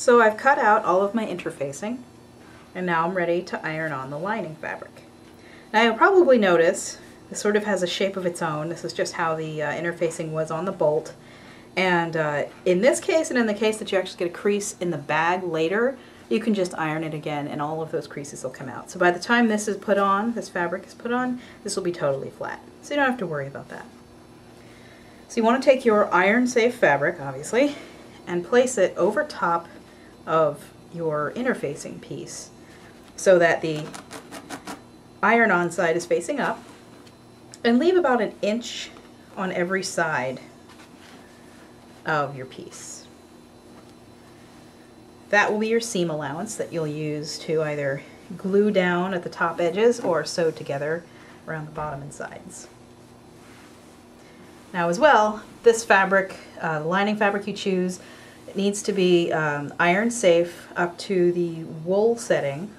So I've cut out all of my interfacing, and now I'm ready to iron on the lining fabric. Now you'll probably notice this sort of has a shape of its own. This is just how the interfacing was on the bolt. And in this case, and in the case that you actually get a crease in the bag later, you can just iron it again and all of those creases will come out. So by the time this is put on, this fabric is put on, this will be totally flat. So you don't have to worry about that. So you want to take your iron-safe fabric, obviously, and place it over top of your interfacing piece so that the iron-on side is facing up, and leave about 1 inch on every side of your piece. That will be your seam allowance that you'll use to either glue down at the top edges or sew together around the bottom and sides. Now as well, this fabric, the lining fabric you choose, it needs to be iron safe up to the wool setting.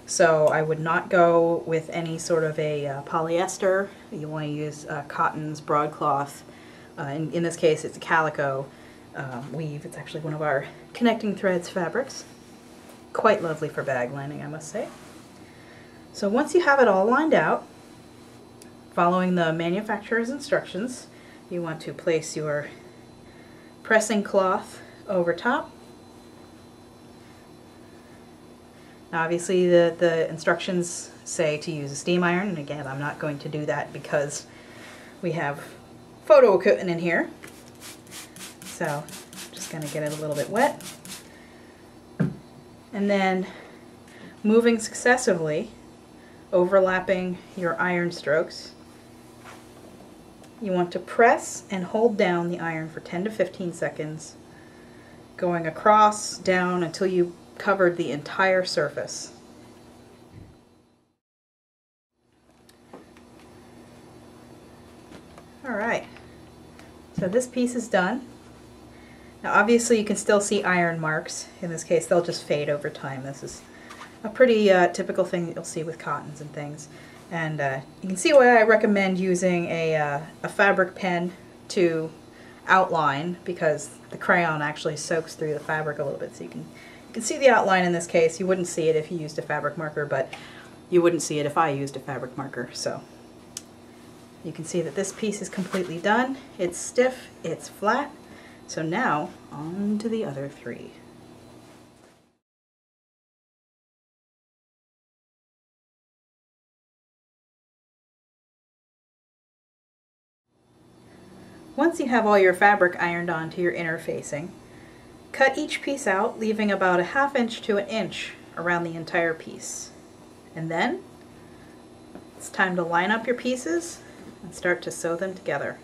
So I would not go with any sort of a polyester. You want to use cottons, broadcloth. In this case, it's a calico weave. It's actually one of our connecting threads fabrics. Quite lovely for bag lining, I must say. So once you have it all lined out, following the manufacturer's instructions, you want to place your pressing cloth over top. Now obviously the instructions say to use a steam iron, and again I'm not going to do that because we have photo equipment in here. So I'm just going to get it a little bit wet. And then moving successively, overlapping your iron strokes, you want to press and hold down the iron for 10 to 15 seconds, going across, down until you covered the entire surface. Alright, so this piece is done. Now obviously you can still see iron marks. In this case they'll just fade over time. This is a pretty typical thing that you'll see with cottons and things. And you can see why I recommend using a fabric pen to outline, because the crayon actually soaks through the fabric a little bit, so you can see the outline in this case. You wouldn't see it if you used a fabric marker, but you wouldn't see it if I used a fabric marker. So you can see that this piece is completely done. It's stiff, it's flat. So now on to the other 3. Once you have all your fabric ironed onto your interfacing, cut each piece out, leaving about 1/2 inch to 1 inch around the entire piece. And then it's time to line up your pieces and start to sew them together.